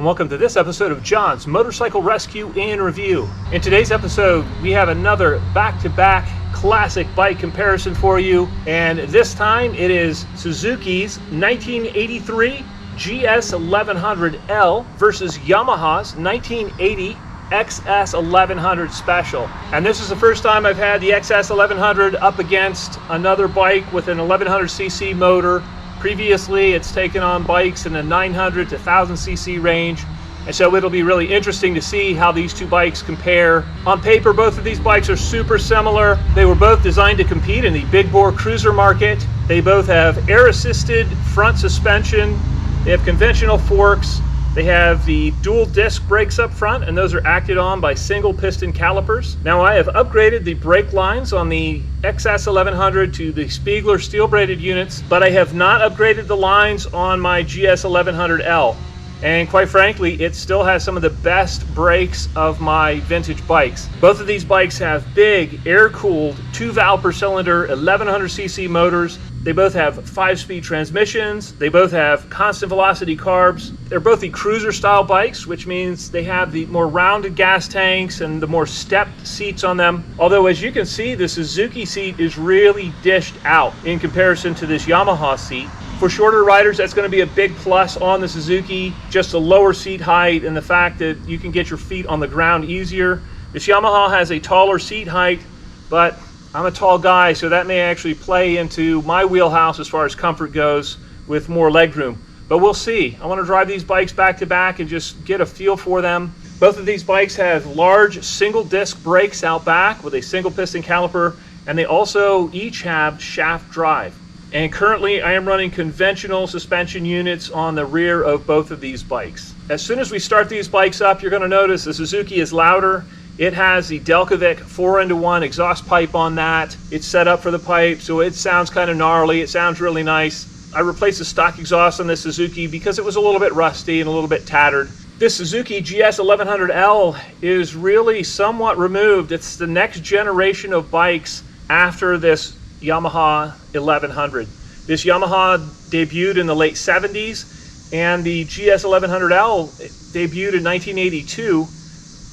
welcome to this episode of John's Motorcycle Rescue and Review. In today's episode, we have another back-to-back classic bike comparison for you, and this time it is Suzuki's 1983 GS1100L versus Yamaha's 1980 XS1100 Special. And this is the first time I've had the XS1100 up against another bike with an 1100cc motor. Previously, it's taken on bikes in the 900 to 1000cc range, and so it'll be really interesting to see how these two bikes compare. On paper, both of these bikes are super similar. They were both designed to compete in the big bore cruiser market. They both have air-assisted front suspension. They have conventional forks. They have the dual disc brakes up front, and those are acted on by single piston calipers. Now, I have upgraded the brake lines on the XS1100 to the Spiegler steel braided units, but I have not upgraded the lines on my GS1100L. And quite frankly, it still has some of the best brakes of my vintage bikes. Both of these bikes have big air-cooled 2-valve per cylinder 1100cc motors. They both have 5-speed transmissions. They both have constant velocity carbs. They're both the cruiser style bikes, which means they have the more rounded gas tanks and the more stepped seats on them. Although, as you can see, the Suzuki seat is really dished out in comparison to this Yamaha seat. For shorter riders, that's going to be a big plus on the Suzuki, just a lower seat height and the fact that you can get your feet on the ground easier. This Yamaha has a taller seat height, but I'm a tall guy, so that may actually play into my wheelhouse as far as comfort goes with more legroom. But we'll see. I want to drive these bikes back to back and just get a feel for them. Both of these bikes have large single disc brakes out back with a single piston caliper, and they also each have shaft drive. And currently I am running conventional suspension units on the rear of both of these bikes. As soon as we start these bikes up, you're going to notice the Suzuki is louder. It has the Delcovic 4-into-1 exhaust pipe on that. It's set up for the pipe, so it sounds kind of gnarly. It sounds really nice. I replaced the stock exhaust on this Suzuki because it was a little bit rusty and a little bit tattered. This Suzuki GS1100L is really somewhat removed. It's the next generation of bikes after this Yamaha 1100. This Yamaha debuted in the late 70s, and the GS1100L debuted in 1982.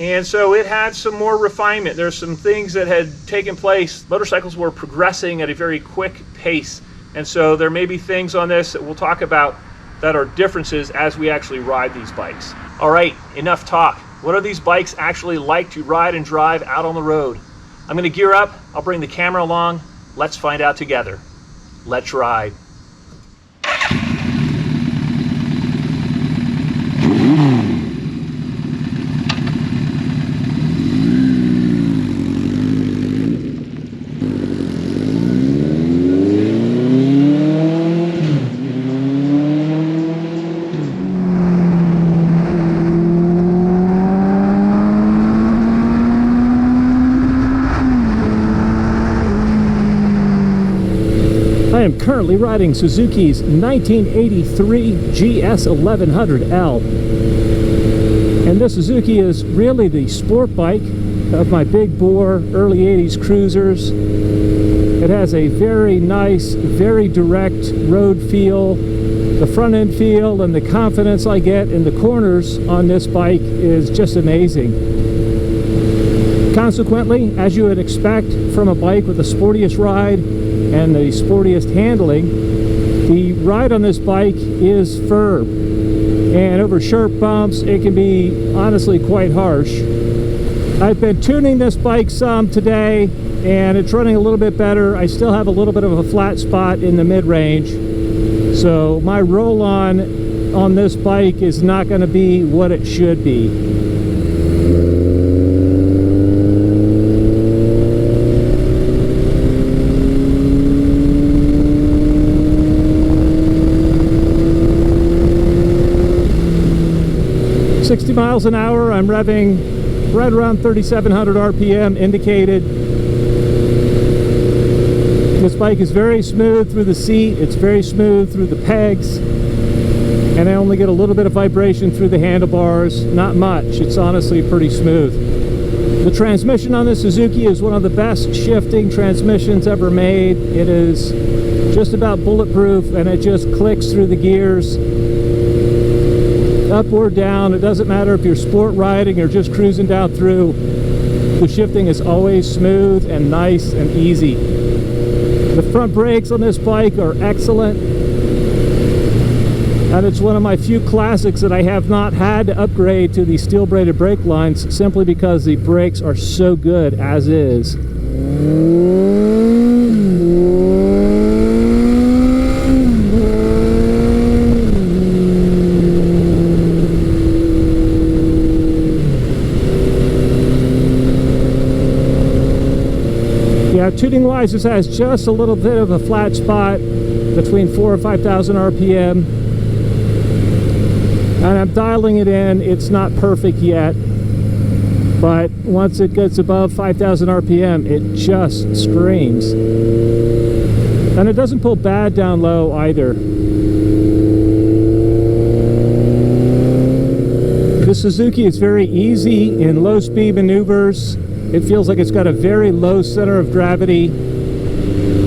And so it had some more refinement. There's some things that had taken place. Motorcycles were progressing at a very quick pace. And so there may be things on this that we'll talk about that are differences as we actually ride these bikes. All right, enough talk. What are these bikes actually like to ride and drive out on the road? I'm going to gear up. I'll bring the camera along. Let's find out together. Let's ride. I am currently riding Suzuki's 1983 GS1100L, and this Suzuki is really the sport bike of my big bore early 80s cruisers. It has a very nice, very direct road feel. The front end feel and the confidence I get in the corners on this bike is just amazing. Consequently, as you would expect from a bike with the sportiest ride and the sportiest handling, the ride on this bike is firm, and over sharp bumps it can be honestly quite harsh. I've been tuning this bike some today and it's running a little bit better. I still have a little bit of a flat spot in the mid-range, so my roll-on on this bike is not going to be what it should be. 60 miles an hour, I'm revving right around 3,700 RPM indicated. This bike is very smooth through the seat, it's very smooth through the pegs, and I only get a little bit of vibration through the handlebars, not much. It's honestly pretty smooth. The transmission on this Suzuki is one of the best shifting transmissions ever made. It is just about bulletproof and it just clicks through the gears. up or down. It doesn't matter if you're sport riding or just cruising down through. The shifting is always smooth and nice and easy. The front brakes on this bike are excellent, and it's one of my few classics that I have not had to upgrade to the steel braided brake lines, simply because the brakes are so good as is. Yeah, tuning wise, this has just a little bit of a flat spot between 4,000 or 5,000 RPM, and I'm dialing it in. It's not perfect yet, but once it gets above 5,000 RPM, it just screams. And it doesn't pull bad down low either. The Suzuki is very easy in low speed maneuvers. It feels like it's got a very low center of gravity.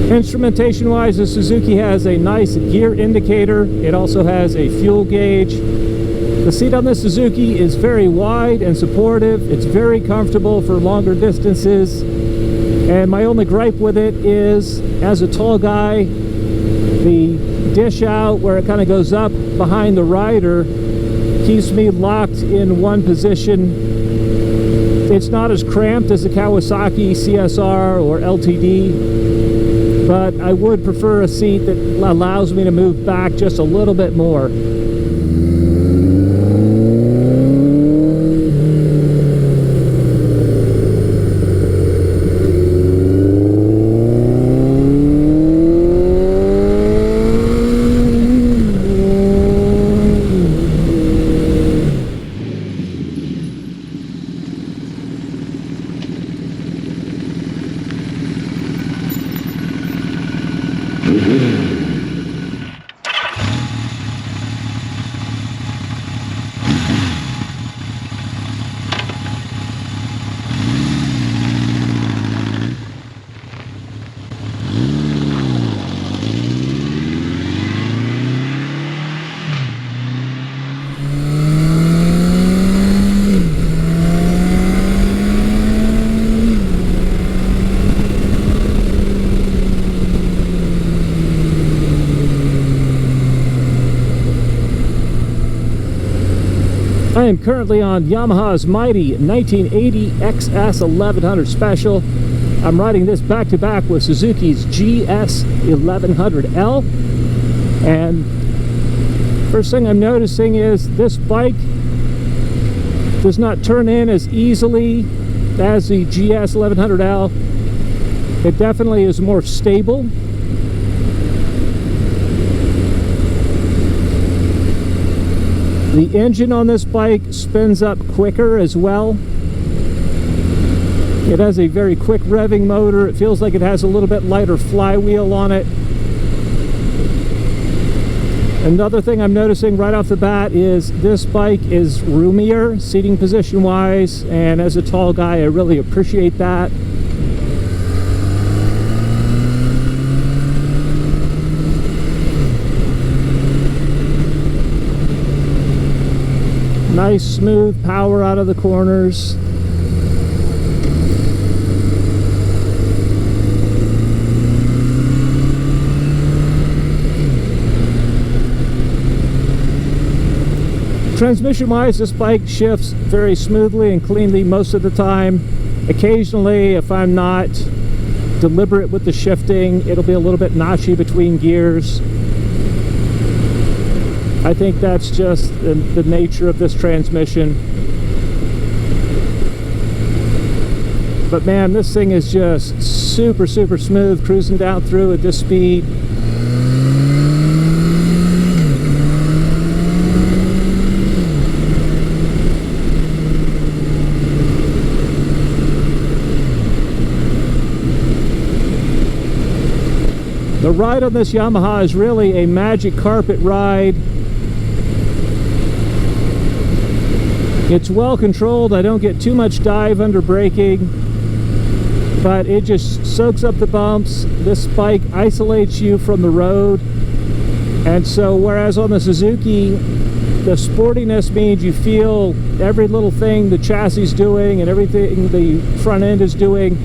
Instrumentation wise, the Suzuki has a nice gear indicator. It also has a fuel gauge. The seat on the Suzuki is very wide and supportive. It's very comfortable for longer distances. And my only gripe with it is, as a tall guy, the dish out where it kind of goes up behind the rider keeps me locked in one position. It's not as cramped as the Kawasaki CSR or LTD, but I would prefer a seat that allows me to move back just a little bit more. I am currently on Yamaha's mighty 1980 XS1100 Special. I'm riding this back-to-back with Suzuki's GS1100L. And first thing I'm noticing is this bike does not turn in as easily as the GS1100L. It definitely is more stable. The engine on this bike spins up quicker as well. It has a very quick revving motor. It feels like it has a little bit lighter flywheel on it. Another thing I'm noticing right off the bat is this bike is roomier, seating position wise, and as a tall guy, I really appreciate that. Nice smooth power out of the corners. Transmission wise, this bike shifts very smoothly and cleanly most of the time. Occasionally, if I'm not deliberate with the shifting, it'll be a little bit notchy between gears. I think that's just the nature of this transmission. But man, this thing is just super smooth cruising down through at this speed. The ride on this Yamaha is really a magic carpet ride. It's well controlled. I don't get too much dive under braking, but it just soaks up the bumps. This bike isolates you from the road, and so whereas on the Suzuki The sportiness means you feel every little thing the chassis is doing and everything the front end is doing.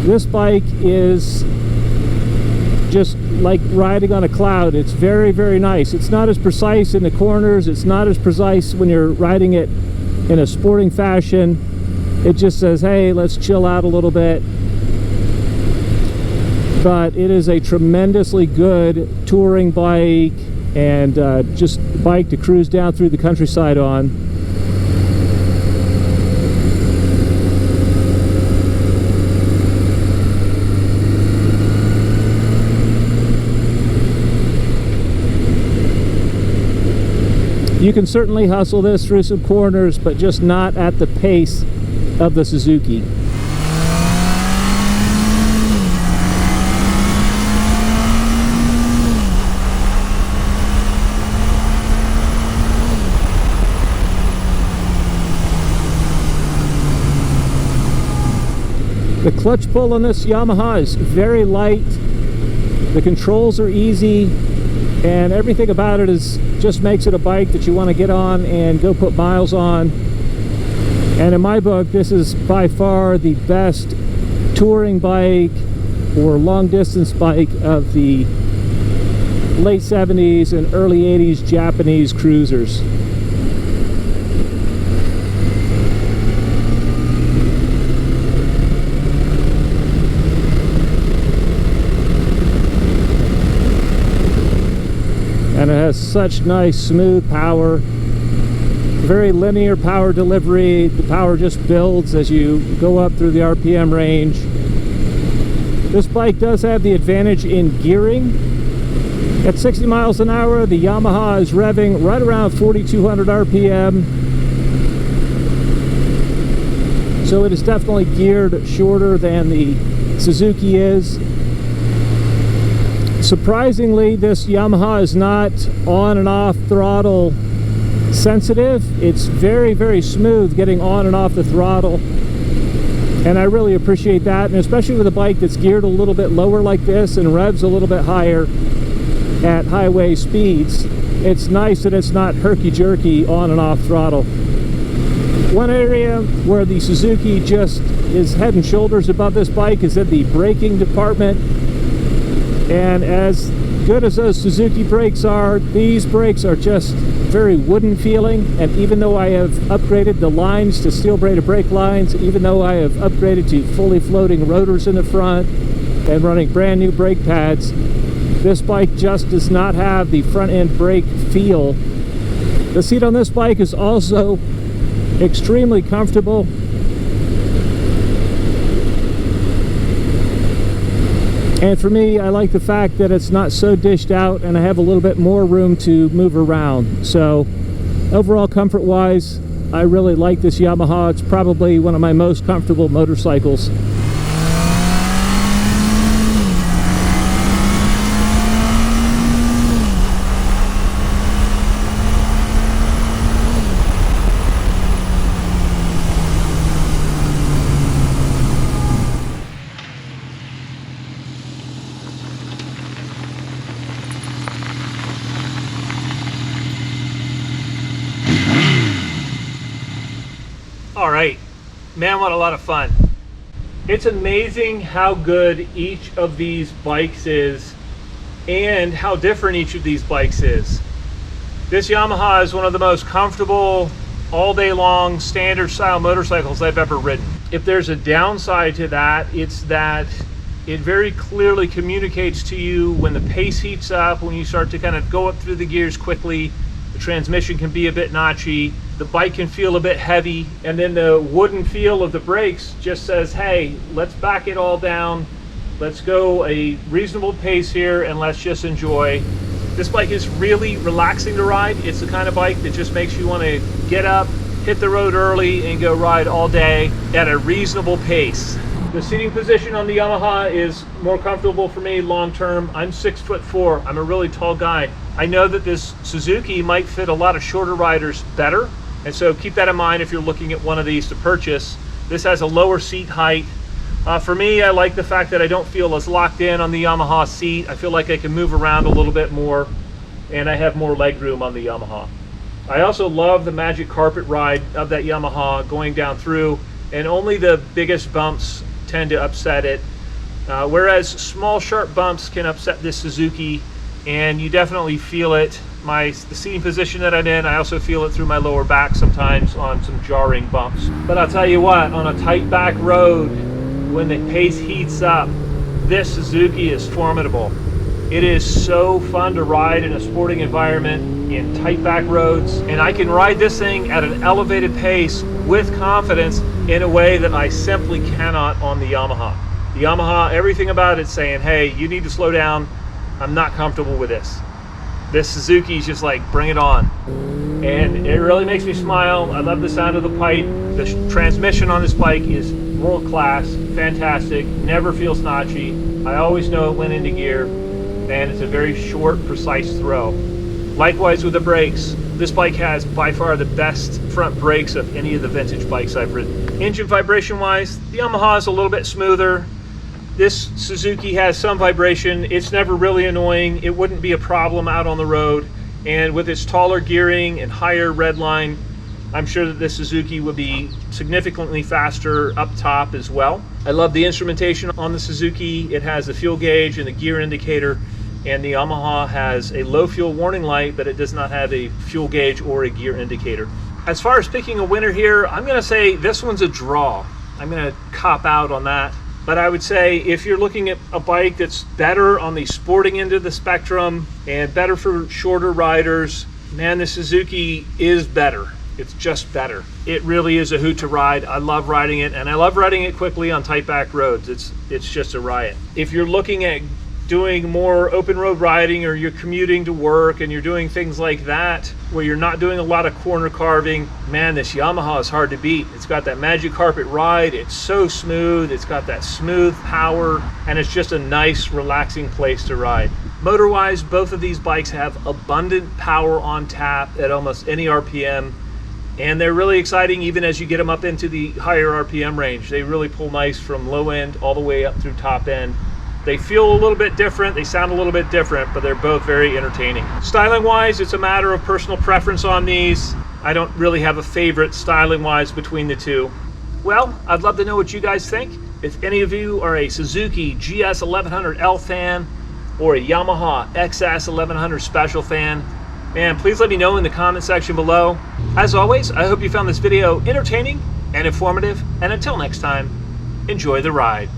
This bike is just like riding on a cloud. It's very, very nice. It's not as precise in the corners. It's not as precise when you're riding it in a sporting fashion. It just says, hey, let's chill out a little bit. But it is a tremendously good touring bike and just a bike to cruise down through the countryside on. You can certainly hustle this through some corners, but just not at the pace of the Suzuki. The clutch pull on this Yamaha is very light. The controls are easy, and everything about it is just makes it a bike that you want to get on and go put miles on. And in my book, this is by far the best touring bike or long distance bike of the late 70s and early 80s Japanese cruisers. And it has such nice smooth power, very linear power delivery. The power just builds as you go up through the RPM range. This bike does have the advantage in gearing. At 60 miles an hour, the Yamaha is revving right around 4,200 RPM. So it is definitely geared shorter than the Suzuki is. Surprisingly, this Yamaha is not on and off throttle sensitive. It's very, very smooth getting on and off the throttle, and I really appreciate that. And especially with a bike that's geared a little bit lower like this and revs a little bit higher at highway speeds, it's nice that it's not herky-jerky on and off throttle. One area where the Suzuki just is head and shoulders above this bike is in the braking department. And as good as those Suzuki brakes are, these brakes are just very wooden feeling. And even though I have upgraded the lines to steel braided brake lines, even though I have upgraded to fully floating rotors in the front and running brand new brake pads, this bike just does not have the front end brake feel. The seat on this bike is also extremely comfortable. And for me, I like the fact that it's not so dished out and I have a little bit more room to move around. So overall, comfort-wise, I really like this Yamaha. It's probably one of my most comfortable motorcycles. All right, man, what a lot of fun. It's amazing how good each of these bikes is and how different each of these bikes is. This Yamaha is one of the most comfortable all day long standard style motorcycles I've ever ridden. If there's a downside to that, it's that it very clearly communicates to you when the pace heats up, when you start to kind of go up through the gears quickly. The transmission can be a bit notchy, the bike can feel a bit heavy, and then the wooden feel of the brakes just says, hey, let's back it all down, let's go a reasonable pace here, and let's just enjoy. This bike is really relaxing to ride. It's the kind of bike that just makes you want to get up, hit the road early, and go ride all day at a reasonable pace. The seating position on the Yamaha is more comfortable for me long term. I'm 6'4". I'm a really tall guy. I know that this Suzuki might fit a lot of shorter riders better, and so keep that in mind if you're looking at one of these to purchase. This has a lower seat height. For me, I like the fact that I don't feel as locked in on the Yamaha seat. I feel like I can move around a little bit more, and I have more leg room on the Yamaha. I also love the magic carpet ride of that Yamaha going down through, and only the biggest bumps tend to upset it. Whereas small sharp bumps can upset this Suzuki, and you definitely feel it. The seating position that I'm in, I also feel it through my lower back sometimes on some jarring bumps. But I'll tell you what, on a tight back road, when the pace heats up, this Suzuki is formidable. It is so fun to ride in a sporting environment in tight back roads, and I can ride this thing at an elevated pace with confidence in a way that I simply cannot on the Yamaha. The Yamaha, everything about it's saying, hey, you need to slow down. I'm not comfortable with this. This Suzuki's just like, bring it on. And it really makes me smile. I love the sound of the pipe. The transmission on this bike is world class, fantastic, never feels notchy. I always know it went into gear, and it's a very short, precise throw. Likewise with the brakes. This bike has by far the best front brakes of any of the vintage bikes I've ridden. Engine vibration wise, the Yamaha is a little bit smoother. This Suzuki has some vibration. It's never really annoying. It wouldn't be a problem out on the road. And with its taller gearing and higher red line, I'm sure that this Suzuki would be significantly faster up top as well. I love the instrumentation on the Suzuki. It has the fuel gauge and the gear indicator, and the Yamaha has a low fuel warning light, but it does not have a fuel gauge or a gear indicator. As far as picking a winner here, I'm gonna say this one's a draw. I'm gonna cop out on that. But I would say if you're looking at a bike that's better on the sporting end of the spectrum and better for shorter riders, man, the Suzuki is better. It's just better. It really is a hoot to ride. I love riding it, and I love riding it quickly on tight back roads. It's just a riot. If you're looking at doing more open road riding, or you're commuting to work and you're doing things like that where you're not doing a lot of corner carving, man, this Yamaha is hard to beat. It's got that magic carpet ride. It's so smooth. It's got that smooth power, and it's just a nice, relaxing place to ride. Motor wise, both of these bikes have abundant power on tap at almost any RPM, and they're really exciting even as you get them up into the higher RPM range. They really pull nice from low end all the way up through top end. They feel a little bit different, they sound a little bit different, but they're both very entertaining. Styling wise, it's a matter of personal preference on these. I don't really have a favorite styling wise between the two. Well, I'd love to know what you guys think. If any of you are a Suzuki GS1100L fan or a Yamaha XS1100 Special fan, man, please let me know in the comment section below. As always, I hope you found this video entertaining and informative, and until next time, enjoy the ride.